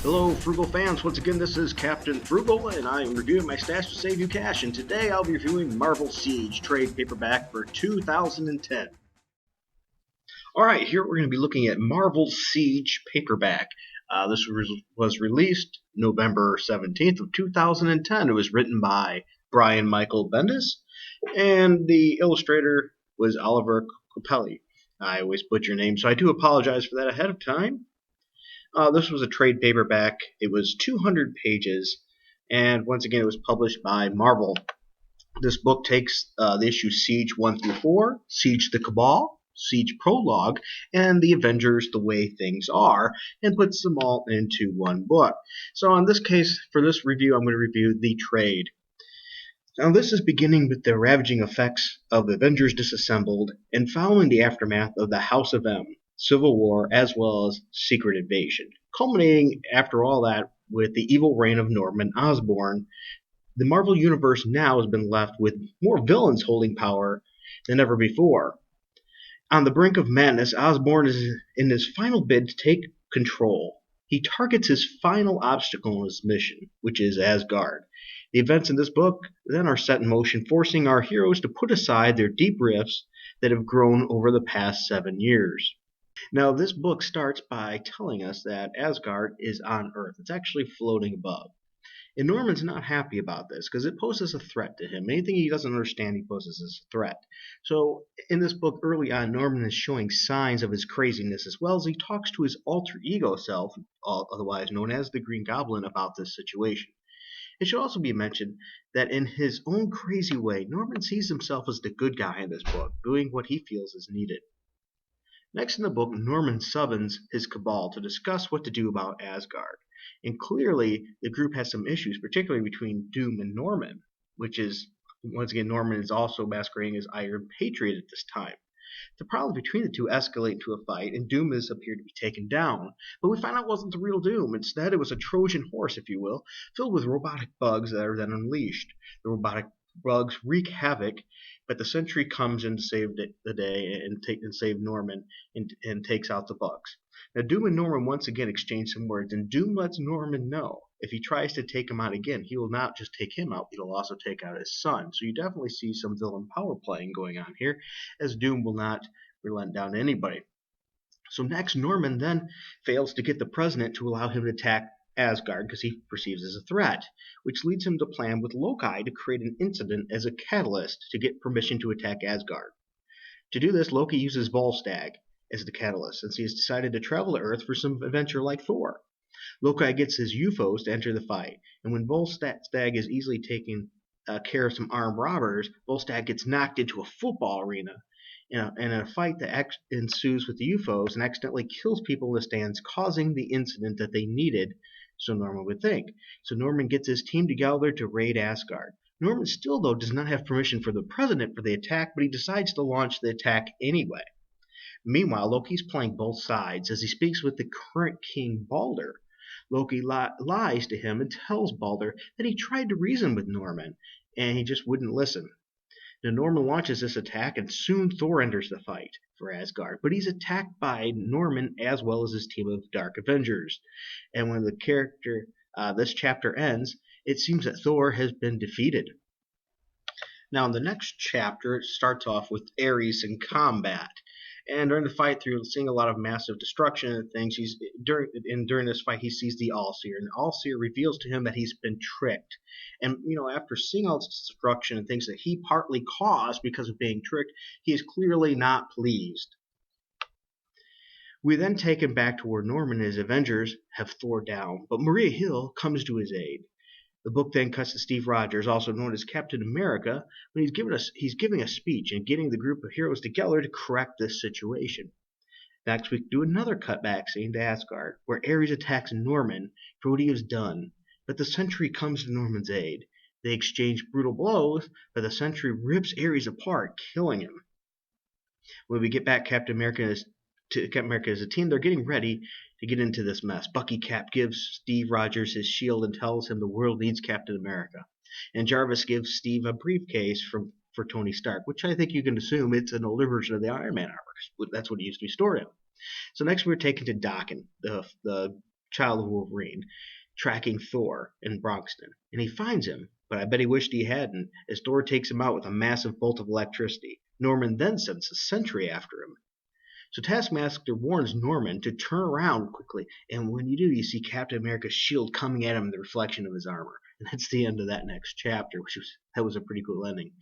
Hello, Frugal fans. Once again, this is Captain Frugal, and I am reviewing my stash to save you cash. And today I'll be reviewing Marvel Siege trade paperback for 2010. Alright, here we're going to be looking at Marvel Siege paperback. This was released November 17th of 2010. It was written by Brian Michael Bendis, and the illustrator was Olivier Coipel. I always butcher names, so I do apologize for that ahead of time. This was a trade paperback. It was 200 pages, and once again, it was published by Marvel. This book takes the issues Siege 1 through 4, Siege the Cabal, Siege Prologue, and the Avengers The Way Things Are, and puts them all into one book. So in this case, for this review, I'm going to review the trade. Now this is beginning with the ravaging effects of the Avengers disassembled and following the aftermath of the House of M, Civil War, as well as Secret Invasion, culminating after all that with the evil reign of Norman Osborn. The Marvel Universe now has been left with more villains holding power than ever before. On the brink of madness, Osborn is in his final bid to take control. He targets his final obstacle in his mission, which is Asgard. The events in this book then are set in motion, forcing our heroes to put aside their deep rifts that have grown over the past 7 years. Now, this book starts by telling us that Asgard is on Earth. It's actually floating above. And Norman's not happy about this because it poses a threat to him. Anything he doesn't understand, he poses as a threat. So, in this book, early on, Norman is showing signs of his craziness as well as he talks to his alter ego self, otherwise known as the Green Goblin, about this situation. It should also be mentioned that in his own crazy way, Norman sees himself as the good guy in this book, doing what he feels is needed. Next in the book, Norman summons his Cabal to discuss what to do about Asgard. And clearly, the group has some issues, particularly between Doom and Norman, which is, once again, Norman is also masquerading as Iron Patriot at this time. The problem between the two escalate into a fight, and Doom is appeared to be taken down. But we find out it wasn't the real Doom. Instead, it was a Trojan horse, if you will, filled with robotic bugs that are then unleashed. The robotic bugs wreak havoc, but the Sentry comes in to save the day and save Norman and takes out the bugs. Now, Doom and Norman once again exchange some words, and Doom lets Norman know if he tries to take him out again, he will not just take him out, he'll also take out his son. So you definitely see some villain power playing going on here, as Doom will not relent down to anybody. So next, Norman then fails to get the president to allow him to attack Asgard because he perceives as a threat, which leads him to plan with Loki to create an incident as a catalyst to get permission to attack Asgard. To do this, Loki uses Volstagg as the catalyst, since he has decided to travel to Earth for some adventure like Thor. Loki gets his UFOs to enter the fight, and when Volstagg is easily taking care of some armed robbers, Volstagg gets knocked into a football arena in a fight that ensues with the UFOs and accidentally kills people in the stands, causing the incident that they needed, so Norman would think. So Norman gets his team together to raid Asgard. Norman still, though, does not have permission from the president for the attack, but he decides to launch the attack anyway. Meanwhile, Loki's playing both sides as he speaks with the current king, Balder. Loki lies to him and tells Balder that he tried to reason with Norman, and he just wouldn't listen. Now, Norman launches this attack, and soon Thor enters the fight for Asgard, but he's attacked by Norman as well as his team of Dark Avengers. And when this chapter ends, it seems that Thor has been defeated. Now, in the next chapter, it starts off with Ares in combat. And during the fight, through seeing a lot of massive destruction and things, during this fight, he sees the All-Seer, and the All-Seer reveals to him that he's been tricked. And after seeing all this destruction and things that he partly caused because of being tricked, he is clearly not pleased. We then take him back to where Norman and his Avengers have Thor down, but Maria Hill comes to his aid. The book then cuts to Steve Rogers, also known as Captain America, when he's giving a speech and getting the group of heroes together to correct this situation. Next, we do another cutback scene to Asgard, where Ares attacks Norman for what he has done, but the Sentry comes to Norman's aid. They exchange brutal blows, but the Sentry rips Ares apart, killing him. When we get back Captain America as a team, they're getting ready to get into this mess. Bucky Cap gives Steve Rogers his shield and tells him the world needs Captain America. And Jarvis gives Steve a briefcase for Tony Stark, which I think you can assume it's an older version of the Iron Man armor. That's what it used to be stored in. So next we're taken to Daken, the child of Wolverine, tracking Thor in Bronxton. And he finds him, but I bet he wished he hadn't, as Thor takes him out with a massive bolt of electricity. Norman then sends a sentry after him. So Taskmaster warns Norman to turn around quickly, and when you do, you see Captain America's shield coming at him in the reflection of his armor. And that's the end of that next chapter, that was a pretty cool ending.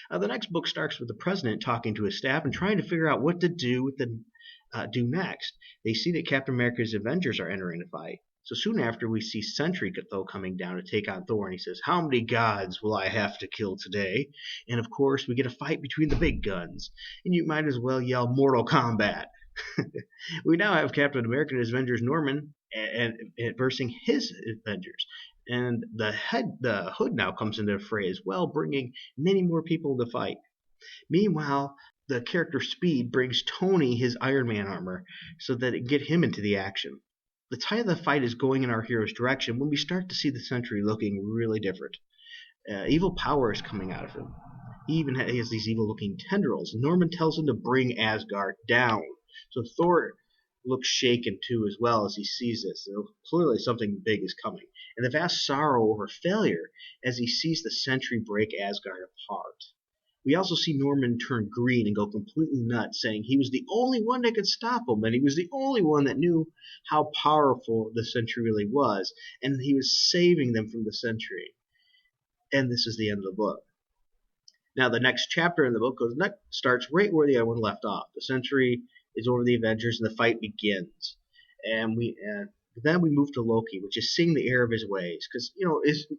The next book starts with the president talking to his staff and trying to figure out what to do do next. They see that Captain America's Avengers are entering the fight. So soon after, we see Sentry though coming down to take on Thor, and he says, "How many gods will I have to kill today?" And of course, we get a fight between the big guns, and you might as well yell Mortal Kombat. We now have Captain America and his Avengers Norman and versing his Avengers, and the Hood now comes into the fray as well, bringing many more people to fight. Meanwhile, the character Speed brings Tony his Iron Man armor so that it can get him into the action. The tide of the fight is going in our hero's direction when we start to see the Sentry looking really different. Evil power is coming out of him. He even has these evil-looking tendrils. Norman tells him to bring Asgard down. So Thor looks shaken too as well as he sees this. So clearly something big is coming. And the vast sorrow over failure as he sees the Sentry break Asgard apart. We also see Norman turn green and go completely nuts, saying he was the only one that could stop him, and he was the only one that knew how powerful the Sentry really was, and he was saving them from the Sentry. And this is the end of the book. Now, the next chapter in the book starts right where the other one left off. The Sentry is over the Avengers, and the fight begins. And then we move to Loki, which is seeing the error of his ways, because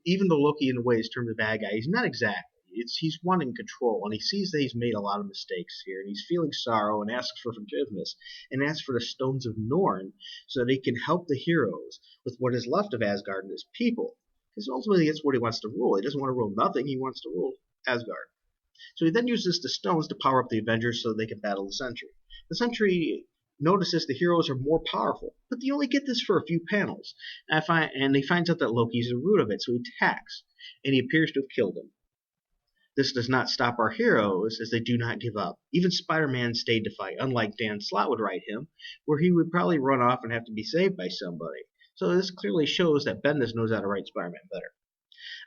even though Loki in a way is termed a bad guy, he's not exactly. He's wanting control, and he sees that he's made a lot of mistakes here, and he's feeling sorrow and asks for forgiveness, and asks for the Stones of Norn so that he can help the heroes with what is left of Asgard and his people. Because ultimately that's what he wants to rule. He doesn't want to rule nothing, he wants to rule Asgard. So he then uses the stones to power up the Avengers so they can battle the Sentry. The Sentry notices the heroes are more powerful, but they only get this for a few panels. And he finds out that Loki's the root of it, so he attacks, and he appears to have killed him. This does not stop our heroes, as they do not give up. Even Spider-Man stayed to fight, unlike Dan Slott would write him, where he would probably run off and have to be saved by somebody. So this clearly shows that Bendis knows how to write Spider-Man better.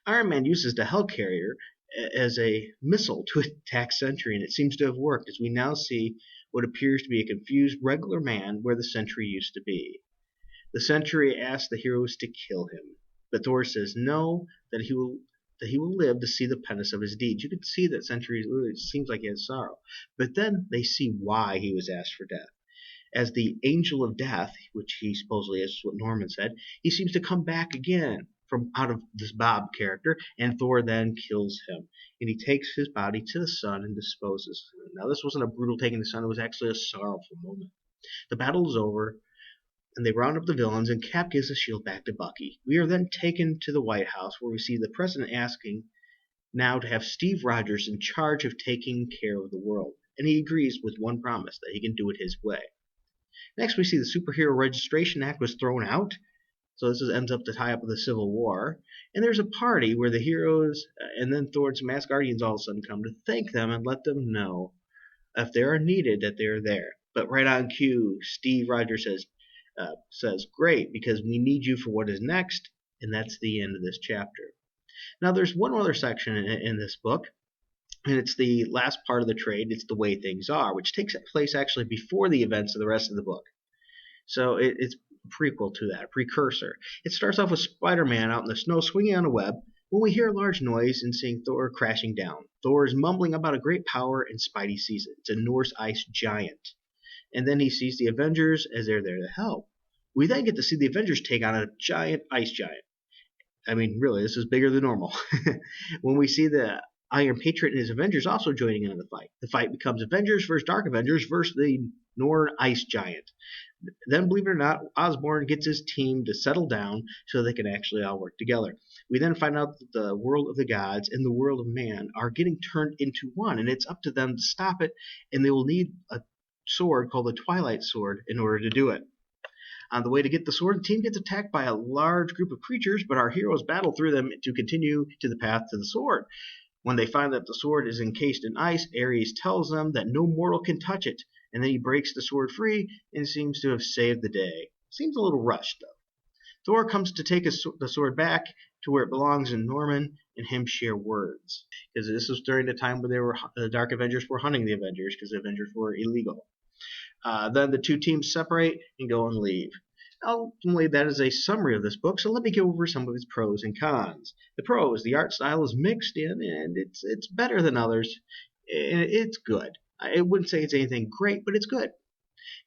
Iron Man uses the Hellcarrier as a missile to attack Sentry, and it seems to have worked, as we now see what appears to be a confused regular man where the Sentry used to be. The Sentry asks the heroes to kill him, but Thor says no, that he will live to see the penance of his deeds. You can see that Sentry seems like he has sorrow. But then they see why he was asked for death. As the Angel of Death, which he supposedly is what Norman said, he seems to come back again from out of this Bob character, and Thor then kills him. And he takes his body to the sun and disposes of him. Now, this wasn't a brutal taking the sun. It was actually a sorrowful moment. The battle is over, and they round up the villains, and Cap gives the shield back to Bucky. We are then taken to the White House, where we see the president asking now to have Steve Rogers in charge of taking care of the world, and he agrees with one promise, that he can do it his way. Next, we see the Superhero Registration Act was thrown out, so this ends up to tie up with the Civil War, and there's a party where the heroes and then Thor and some Asgardians all of a sudden come to thank them and let them know if they are needed that they're there. But right on cue, Steve Rogers says, great, because we need you for what is next, and that's the end of this chapter. Now, there's one other section in this book, and it's the last part of the trade. It's The Way Things Are, which takes place actually before the events of the rest of the book. So it's a prequel to that, a precursor. It starts off with Spider-Man out in the snow swinging on a web when we hear a large noise and seeing Thor crashing down. Thor is mumbling about a great power, and Spidey sees it. It's a Norse ice giant. And then he sees the Avengers as they're there to help. We then get to see the Avengers take on a giant ice giant. I mean, really, this is bigger than normal. When we see the Iron Patriot and his Avengers also joining in on the fight. The fight becomes Avengers versus Dark Avengers versus the Norn Ice Giant. Then, believe it or not, Osborn gets his team to settle down so they can actually all work together. We then find out that the world of the gods and the world of man are getting turned into one, and it's up to them to stop it, and they will need a sword called the Twilight Sword in order to do it. On the way to get the sword, the team gets attacked by a large group of creatures, but our heroes battle through them to continue to the path to the sword. When they find that the sword is encased in ice, Ares tells them that no mortal can touch it, and then he breaks the sword free and seems to have saved the day. Seems a little rushed, though. Thor comes to take the sword back to where it belongs, and Norman and him share words. Because this was during the time where the Dark Avengers were hunting the Avengers, because the Avengers were illegal. Then the two teams separate and go and leave. Ultimately, that is a summary of this book, so let me go over some of its pros and cons. The pros: the art style is mixed in, and it's better than others. It's good. I wouldn't say it's anything great, but it's good.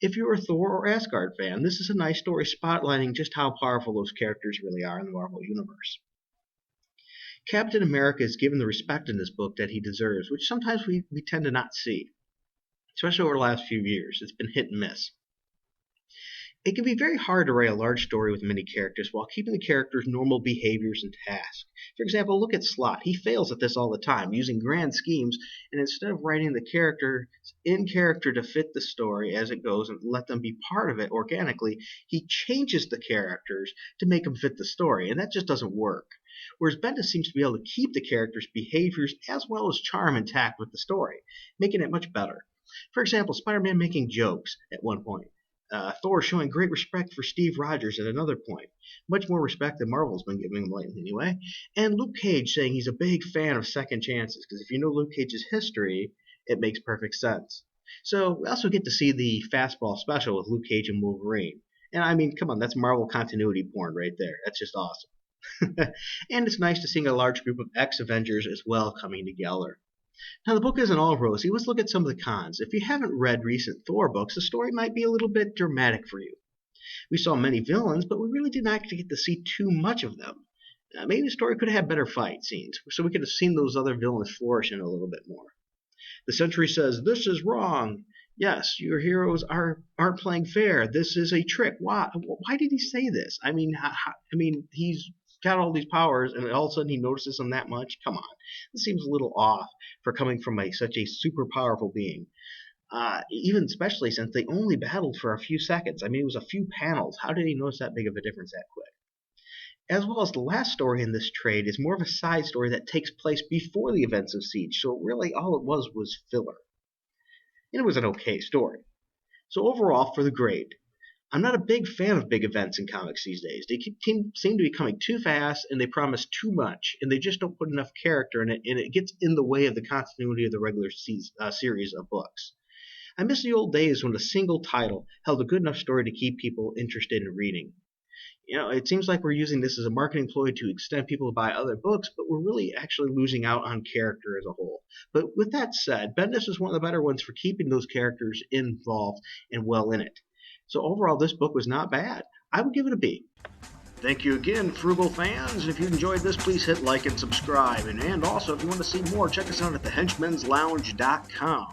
If you're a Thor or Asgard fan, this is a nice story spotlighting just how powerful those characters really are in the Marvel Universe. Captain America is given the respect in this book that he deserves, which sometimes we tend to not see, especially over the last few years. It's been hit and miss. It can be very hard to write a large story with many characters while keeping the characters' normal behaviors and tasks. For example, look at Slott. He fails at this all the time, using grand schemes, and instead of writing the character in character to fit the story as it goes and let them be part of it organically, he changes the characters to make them fit the story, and that just doesn't work. Whereas Bendis seems to be able to keep the characters' behaviors as well as charm intact with the story, making it much better. For example, Spider-Man making jokes at one point. Thor showing great respect for Steve Rogers at another point. Much more respect than Marvel's been giving him lately, anyway. And Luke Cage saying he's a big fan of second chances, because if you know Luke Cage's history, it makes perfect sense. So we also get to see the fastball special with Luke Cage and Wolverine. And I mean, come on, that's Marvel continuity porn right there. That's just awesome. And it's nice to see a large group of ex-Avengers as well coming together. Now, the book isn't all rosy. Let's look at some of the cons. If you haven't read recent Thor books, the story might be a little bit dramatic for you. We saw many villains, but we really did not get to see too much of them. Maybe the story could have had better fight scenes, so we could have seen those other villains flourishing a little bit more. The Sentry says, "This is wrong. Yes, your heroes aren't playing fair. This is a trick." Why did he say this? I mean, he's got all these powers, and all of a sudden he notices them that much? Come on. This seems a little off for coming from such a super powerful being. Even especially since they only battled for a few seconds. I mean, it was a few panels. How did he notice that big of a difference that quick? As well as the last story in this trade is more of a side story that takes place before the events of Siege, so really all it was filler. And it was an okay story. So overall, for the grade, I'm not a big fan of big events in comics these days. They seem to be coming too fast, and they promise too much, and they just don't put enough character in it, and it gets in the way of the continuity of the regular series of books. I miss the old days when a single title held a good enough story to keep people interested in reading. It seems like we're using this as a marketing ploy to extend people to buy other books, but we're really actually losing out on character as a whole. But with that said, Bendis is one of the better ones for keeping those characters involved and well in it. So overall, this book was not bad. I would give it a B. Thank you again, Frugal fans. If you enjoyed this, please hit like and subscribe. And also, if you want to see more, check us out at thehenchmenslounge.com.